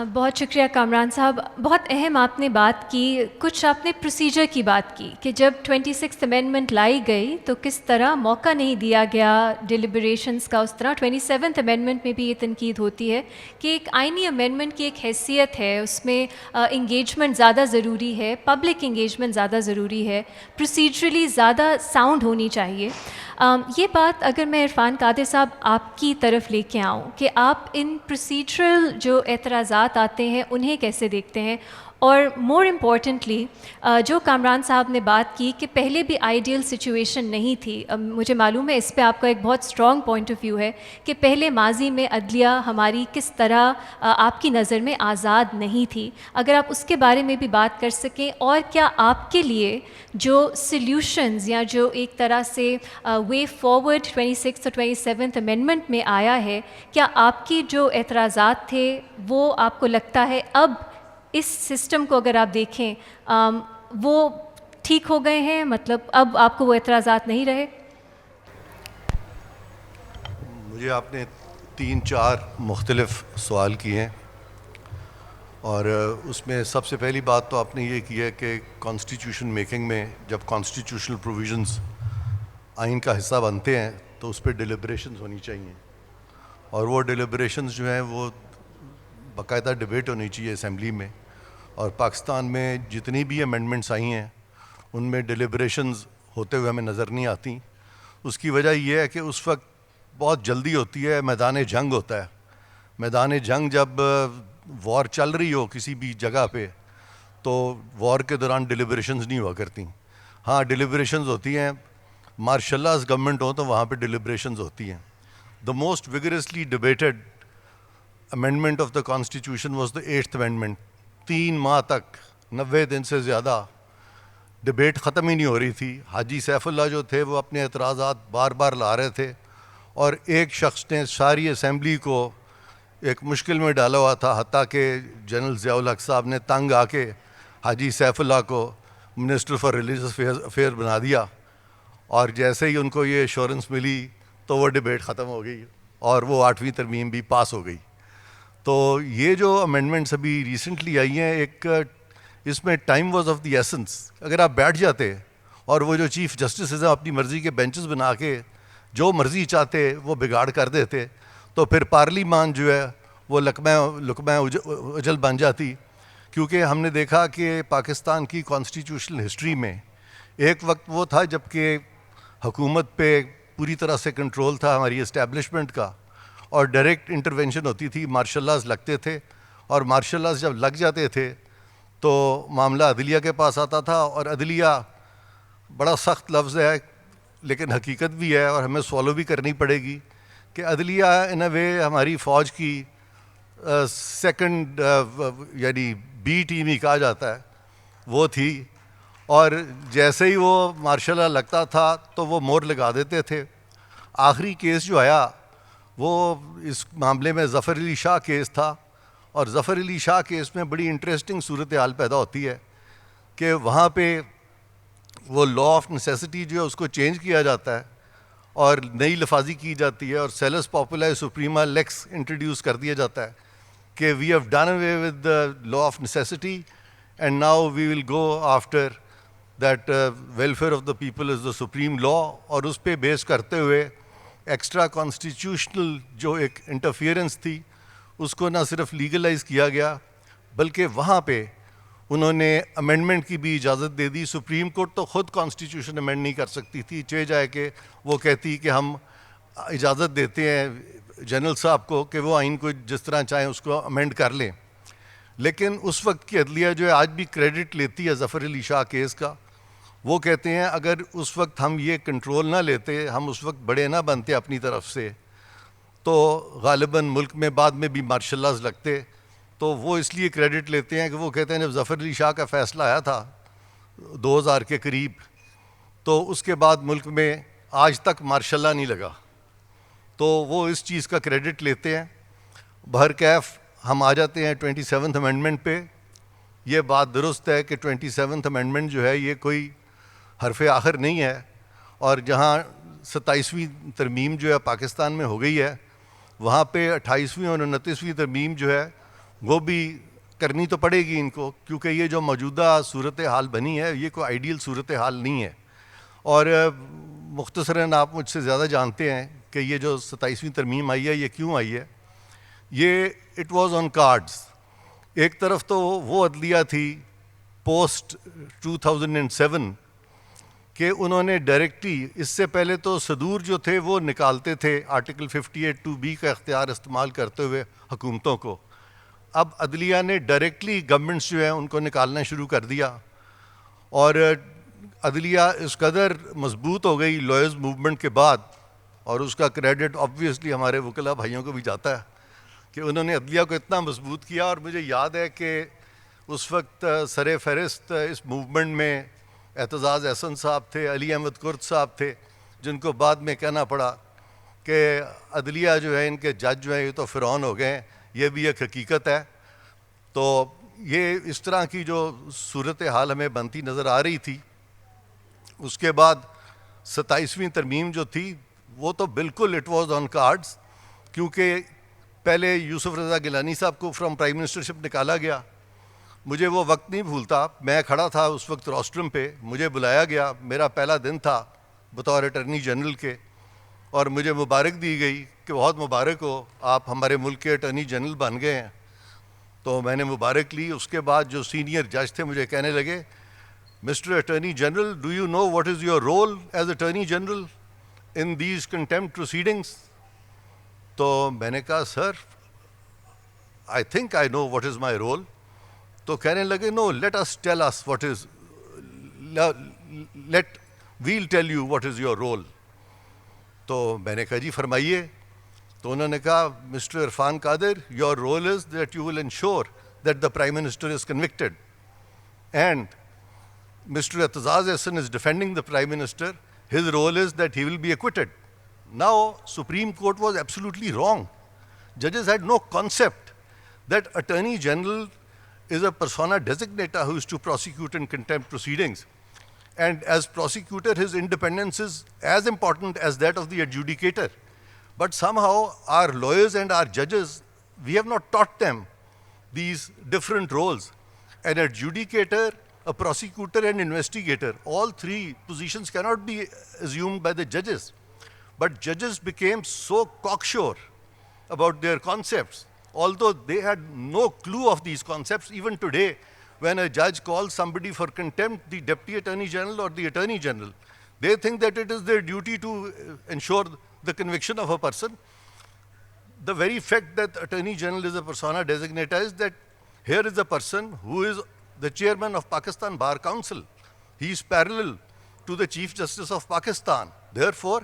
بہت شکریہ کامران صاحب. بہت اہم آپ نے بات کی, کچھ آپ نے پروسیجر کی بات کی کہ جب 26th امینڈمنٹ لائی گئی تو کس طرح موقع نہیں دیا گیا ڈیلیبریشنز کا. اس طرح 27th امینڈمنٹ میں بھی یہ تنقید ہوتی ہے کہ ایک آئینی امینڈمنٹ کی ایک حیثیت ہے, اس میں انگیجمنٹ زیادہ ضروری ہے, پبلک انگیجمنٹ زیادہ ضروری ہے, پروسیجرلی زیادہ ساؤنڈ ہونی چاہیے. یہ بات اگر میں عرفان قادر صاحب آپ کی طرف لے کے آؤں کہ آپ ان پروسیجرل جو اعتراضات آتے ہیں انہیں کیسے دیکھتے ہیں, اور مور امپورٹنٹلی جو کامران صاحب نے بات کی کہ پہلے بھی آئیڈیل سچویشن نہیں تھی. مجھے معلوم ہے اس پہ آپ کا ایک بہت اسٹرانگ پوائنٹ آف ویو ہے کہ پہلے ماضی میں عدلیہ ہماری کس طرح آپ کی نظر میں آزاد نہیں تھی. اگر آپ اس کے بارے میں بھی بات کر سکیں, اور کیا آپ کے لیے جو سلیوشنز یا جو ایک طرح سے وے فارورڈ 26th اور 27th امینڈمنٹ میں آیا ہے, کیا آپ کی جو اعتراضات تھے وہ آپ کو لگتا ہے اب اس سسٹم کو اگر آپ دیکھیں وہ ٹھیک ہو گئے ہیں, مطلب اب آپ کو وہ اعتراضات نہیں رہے؟ مجھے آپ نے 3-4 مختلف سوال کیے ہیں, اور اس میں سب سے پہلی بات تو آپ نے یہ کی ہے کہ کانسٹیٹیوشن میکنگ میں جب کانسٹیٹیوشنل پروویژنز آئین کا حصہ بنتے ہیں تو اس پہ ڈیلیبریشنز ہونی چاہیے, اور وہ ڈیلیبریشنز جو ہیں وہ باقاعدہ ڈبیٹ ہونی چاہیے اسمبلی میں. اور پاکستان میں جتنی بھی امینڈمنٹس آئی ہیں ان میں ڈیلیبریشنز ہوتے ہوئے ہمیں نظر نہیں آتی. اس کی وجہ یہ ہے کہ اس وقت بہت جلدی ہوتی ہے, میدان جنگ ہوتا ہے. میدان جنگ جب وار چل رہی ہو کسی بھی جگہ پہ تو وار کے دوران ڈیلیبریشنز نہیں ہوا کرتی. ہاں ڈیلیبریشنز ہوتی ہیں, مارشل لاز گورنمنٹ ہو تو وہاں پہ ڈیلیبریشنز ہوتی ہیں. The most vigorously debated amendment of the constitution was the 8th amendment. 3 ماہ تک 90 دن سے زیادہ ڈبیٹ ختم ہی نہیں ہو رہی تھی. حاجی سیف اللہ جو تھے وہ اپنے اعتراضات بار بار لا رہے تھے, اور ایک شخص نے ساری اسمبلی کو ایک مشکل میں ڈالا ہوا تھا, حتیٰ کہ جنرل ضیاء الحق صاحب نے تنگ آ کے حاجی سیف اللہ کو منسٹر فار ریلیجس افیئر بنا دیا, اور جیسے ہی ان کو یہ ایشورنس ملی تو وہ ڈبیٹ ختم ہو گئی اور وہ 8ویں ترمیم بھی پاس ہو گئی. تو یہ جو امینڈمنٹس ابھی ریسنٹلی آئی ہیں, ایک اس میں time was of the essence. اگر آپ بیٹھ جاتے اور وہ جو چیف جسٹسز ہیں اپنی مرضی کے بینچز بنا کے جو مرضی چاہتے وہ بگاڑ کر دیتے, تو پھر پارلیمان جو ہے وہ لقمہ اجل بن جاتی. کیونکہ ہم نے دیکھا کہ پاکستان کی کانسٹیٹیوشنل ہسٹری میں ایک وقت وہ تھا جب کہ حکومت پہ پوری طرح سے کنٹرول تھا ہماری اسٹیبلشمنٹ کا, اور ڈائریکٹ انٹرونشن ہوتی تھی, مارشل لاز لگتے تھے, اور مارشل لاز جب لگ جاتے تھے تو معاملہ عدلیہ کے پاس آتا تھا. اور عدلیہ بڑا سخت لفظ ہے لیکن حقیقت بھی ہے, اور ہمیں سوالو بھی کرنی پڑے گی کہ عدلیہ ان اے وے ہماری فوج کی سیکنڈ یعنی بی ٹیم ہی کہا جاتا ہے وہ تھی. اور جیسے ہی وہ مارشل لا لگتا تھا تو وہ مور لگا دیتے تھے. آخری کیس جو آیا وہ اس معاملے میں ظفر علی شاہ کیس تھا, اور ظفر علی شاہ کیس میں بڑی انٹرسٹنگ صورتحال پیدا ہوتی ہے کہ وہاں پہ وہ لا آف نیسیسٹی جو ہے اس کو چینج کیا جاتا ہے اور نئی لفاظی کی جاتی ہے, اور سیلس پاپولا سپریما لیکس انٹروڈیوس کر دیا جاتا ہے کہ we have done away with the law of necessity and now we will go after that welfare of the people is the supreme law. اور اس پہ بیس کرتے ہوئے ایکسٹرا کانسٹیٹیوشنل جو ایک انٹرفیئرنس تھی اس کو نہ صرف لیگلائز کیا گیا بلکہ وہاں پہ انہوں نے امینڈمنٹ کی بھی اجازت دے دی. سپریم کورٹ تو خود کانسٹیٹیوشن امینڈ نہیں کر سکتی تھی, چہ جائے کہ وہ کہتی کہ ہم اجازت دیتے ہیں جنرل صاحب کو کہ وہ آئین کو جس طرح چاہیں اس کو امینڈ کر لیں. لیکن اس وقت کی عدلیہ جو ہے آج بھی کریڈٹ لیتی ہے ظفر علی شاہ کیس کا. وہ کہتے ہیں اگر اس وقت ہم یہ کنٹرول نہ لیتے, ہم اس وقت بڑے نہ بنتے اپنی طرف سے, تو غالباً ملک میں بعد میں بھی مارشل لاز لگتے. تو وہ اس لیے کریڈٹ لیتے ہیں کہ وہ کہتے ہیں جب ظفر علی شاہ کا فیصلہ آیا تھا 2000 کے قریب تو اس کے بعد ملک میں آج تک مارشل لا نہیں لگا, تو وہ اس چیز کا کریڈٹ لیتے ہیں. بہرکیف ہم آ جاتے ہیں 27th امینڈمنٹ پہ. یہ بات درست ہے کہ 27th امینڈمنٹ جو ہے یہ کوئی حرف آخر نہیں ہے, اور جہاں 27ویں ترمیم جو ہے پاکستان میں ہو گئی ہے وہاں پہ 28ویں اور 29ویں ترمیم جو ہے وہ بھی کرنی تو پڑے گی ان کو، کیونکہ یہ جو موجودہ صورتحال بنی ہے یہ کوئی آئیڈیل صورتحال نہیں ہے. اور مختصراً آپ مجھ سے زیادہ جانتے ہیں کہ یہ جو 27ویں ترمیم آئی ہے یہ کیوں آئی ہے. یہ اٹ واز آن کارڈز. ایک طرف تو وہ عدلیہ تھی پوسٹ 2007 کہ انہوں نے ڈائریکٹلی، اس سے پہلے تو صدور جو تھے وہ نکالتے تھے آرٹیکل 58(2)B کا اختیار استعمال کرتے ہوئے حکومتوں کو. اب عدلیہ نے ڈائریکٹلی گورنمنٹس جو ہیں ان کو نکالنا شروع کر دیا. اور عدلیہ اس قدر مضبوط ہو گئی لائرز موومنٹ کے بعد، اور اس کا کریڈٹ آبویسلی ہمارے وکلا بھائیوں کو بھی جاتا ہے کہ انہوں نے عدلیہ کو اتنا مضبوط کیا. اور مجھے یاد ہے کہ اس وقت سر فہرست اس موومنٹ میں اعتزاز احسن صاحب تھے، علی احمد کرد صاحب تھے، جن کو بعد میں کہنا پڑا کہ عدلیہ جو ہے ان کے جج جو ہیں یہ تو فرعون ہو گئے ہیں. یہ بھی ایک حقیقت ہے. تو یہ اس طرح کی جو صورتحال ہمیں بنتی نظر آ رہی تھی. اس کے بعد 27ویں ترمیم جو تھی وہ تو بالکل اٹ واز آن کارڈز، کیونکہ پہلے یوسف رضا گیلانی صاحب کو فرام پرائم منسٹرشپ نکالا گیا. مجھے وہ وقت نہیں بھولتا، میں کھڑا تھا اس وقت روسٹرم پہ، مجھے بلایا گیا، میرا پہلا دن تھا بطور اٹرنی جنرل کے، اور مجھے مبارک دی گئی کہ بہت مبارک ہو، آپ ہمارے ملک کے اٹرنی جنرل بن گئے ہیں. تو میں نے مبارک لی. اس کے بعد جو سینئر جج تھے مجھے کہنے لگے، mister attorney general, do you know what is your role as attorney general in these contempt proceedings? تو میں نے کہا sir I think I know what is my role. تو کہنے لگے no let us tell us what is, let we'll tell you what is your role. تو میں نے کہا جی فرمائیے. تو انہوں نے کہا mister Irfan Qadir, your role is that you will ensure that the prime minister is convicted, and mister Aitzaz Ahsan is defending the prime minister. His role is that he will be acquitted. Now Supreme Court was absolutely wrong. Judges had no concept that Attorney General is a persona designator who is to prosecute in contempt proceedings, and as prosecutor his independence is as important as that of the adjudicator. But somehow our lawyers and our judges, we have not taught them these different roles. An adjudicator, a prosecutor and investigator, all three positions cannot be assumed by the judges. But judges became so cocksure about their concepts, although they had no clue of these concepts. Even today, when a judge calls somebody for contempt, the Deputy Attorney General or the Attorney General, they think that it is their duty to ensure the conviction of a person. The very fact that Attorney General is a persona designator is that here is a person who is the chairman of Pakistan Bar Council. He is parallel to the Chief Justice of Pakistan. Therefore,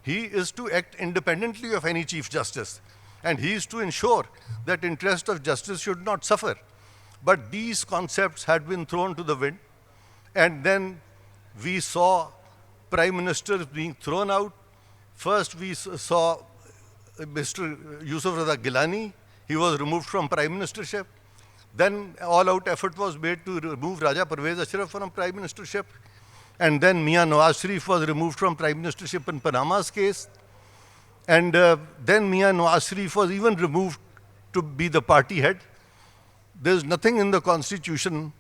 he is to act independently of any Chief Justice, and he is to ensure that interest of justice should not suffer. But these concepts had been thrown to the wind, and then we saw prime ministers being thrown out. First we saw Mr. Yusuf Raza Gilani. He was removed from prime ministership. Then all-out effort was made to remove Raja Parvez Ashraf from prime ministership. And then Mian Nawaz Sharif was removed from prime ministership in Panama's case. And then Mian Nawaz Sharif was even removed to be the party head. There's nothing in the constitution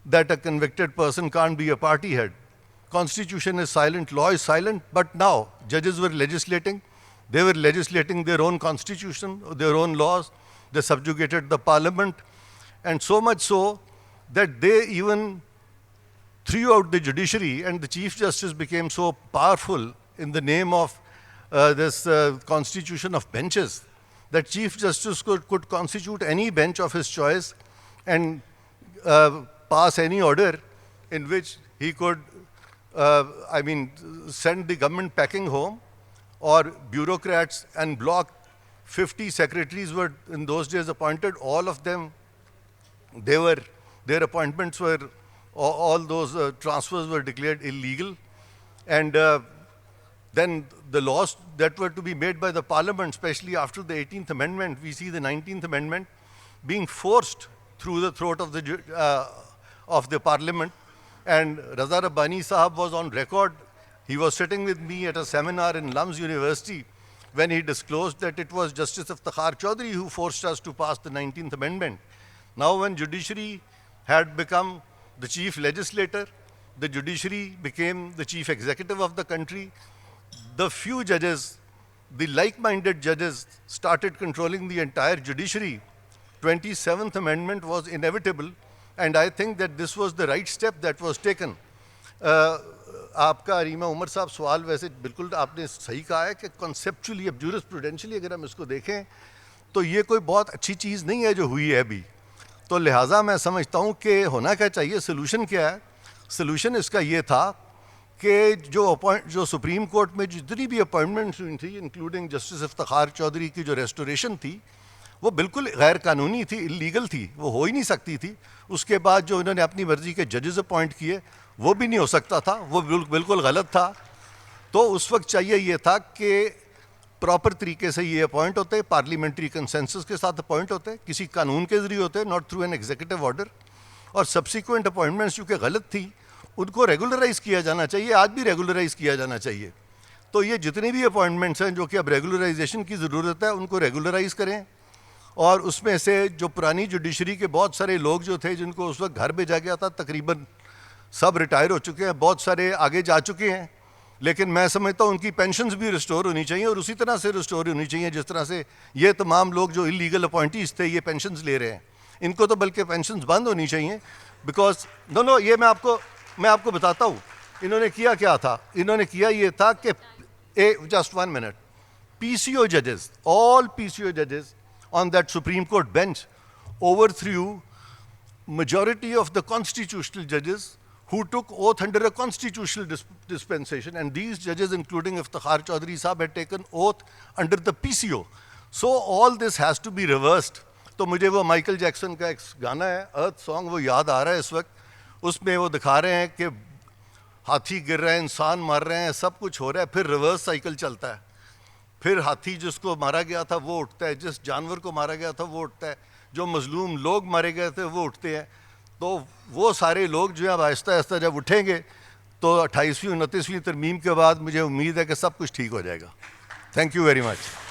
that a convicted person can't be a party head. Constitution is silent, law is silent, but now judges were legislating. They were legislating their own constitution, their own laws. They subjugated the parliament. And so much so that they even threw out the judiciary, and the Chief Justice became so powerful in the name of this constitution of benches that Chief Justice could constitute any bench of his choice and pass any order in which he could, send the government packing home, or bureaucrats and block 50 secretaries were in those days appointed. All of them, their appointments were, all those transfers were declared illegal. And then the laws that were to be made by the parliament, especially after the 18th Amendment, we see the 19th Amendment being forced through the throat of the parliament. And Raza Rabbani Sahab was on record. He was sitting with me at a seminar in Lums University when he disclosed that it was Justice Iftikhar Chaudhry who forced us to pass the 19th Amendment. Now when judiciary had become the chief legislator, the judiciary became the chief executive of the country, the few judges, the like-minded judges started controlling the entire judiciary. 27th Amendment was inevitable, and I think that this was the right step that was taken. آپ کا اریما عمر صاحب سوال ویسے بالکل آپ نے صحیح کہا ہے کہ کنسیپچولی اب جورسپروڈینشلی اگر ہم اس کو دیکھیں تو یہ کوئی بہت اچھی چیز نہیں ہے جو ہوئی ہے ابھی. تو لہٰذا میں سمجھتا ہوں کہ ہونا کیا چاہیے, سلوشن کیا ہے. سلوشن اس کا یہ تھا کہ جو سپریم کورٹ میں جتنی بھی اپوائنٹمنٹس ہوئی تھیں انکلوڈنگ جسٹس افتخار چودھری کی جو ریسٹوریشن تھی وہ بالکل غیر قانونی تھی, اللیگل تھی, وہ ہو ہی نہیں سکتی تھی. اس کے بعد جو انہوں نے اپنی مرضی کے ججز اپوائنٹ کیے وہ بھی نہیں ہو سکتا تھا, وہ بالکل غلط تھا. تو اس وقت چاہیے یہ تھا کہ پراپر طریقے سے یہ اپوائنٹ ہوتے, پارلیمنٹری کنسنسس کے ساتھ اپوائنٹ ہوتے, کسی قانون کے ذریعے ہوتے, not through an executive order. اور سبسیکوینٹ اپوائنٹمنٹس چونکہ غلط تھی ان کو ریگولرائز کیا جانا چاہیے, آج بھی ریگولرائز کیا جانا چاہیے. تو یہ جتنی بھی اپوائنٹمنٹس ہیں جو کہ اب ریگولرائزیشن کی ضرورت ہے ان کو ریگولرائز کریں. اور اس میں سے جو پرانی جوڈیشری کے بہت سارے لوگ جو تھے جن کو اس وقت گھر بھیجا گیا تھا تقریباً سب ریٹائر ہو چکے ہیں, بہت سارے آگے جا چکے ہیں, لیکن میں سمجھتا ہوں ان کی پینشنز بھی ریسٹور ہونی چاہیے اور اسی طرح سے ریسٹور ہونی چاہیے جس طرح سے یہ تمام لوگ جو انلیگل اپوائنٹیز تھے یہ پینشنز لے رہے ہیں, ان کو تو بلکہ پینشنز بند ہونی چاہیے. بیکاز نو یہ میں آپ کو بتاتا ہوں انہوں نے کیا تھا. انہوں نے کیا یہ تھا کہ جسٹ 1 منٹ, پی سی او ججز, all PCO judges on that Supreme Court bench overthrew majority of the constitutional judges who took oath under a constitutional dispensation, and these judges including Iftikhar Chaudhry Sahab had taken oath under the PCO. So all this has to be reversed. تو مجھے وہ Michael Jackson کا ایک گانا ہے ارتھ song وہ یاد آ رہا ہے اس وقت. اس میں وہ دکھا رہے ہیں کہ ہاتھی گر رہے ہیں, انسان مر رہے ہیں, سب کچھ ہو رہا ہے, پھر ریورس سائیکل چلتا ہے. پھر ہاتھی جس کو مارا گیا تھا وہ اٹھتا ہے, جس جانور کو مارا گیا تھا وہ اٹھتا ہے, جو مظلوم لوگ مارے گئے تھے وہ اٹھتے ہیں. تو وہ سارے لوگ جو ہیں آہستہ آہستہ جب اٹھیں گے تو 28ویں 29ویں ترمیم کے بعد مجھے امید ہے کہ سب کچھ ٹھیک ہو جائے گا. Thank you very much.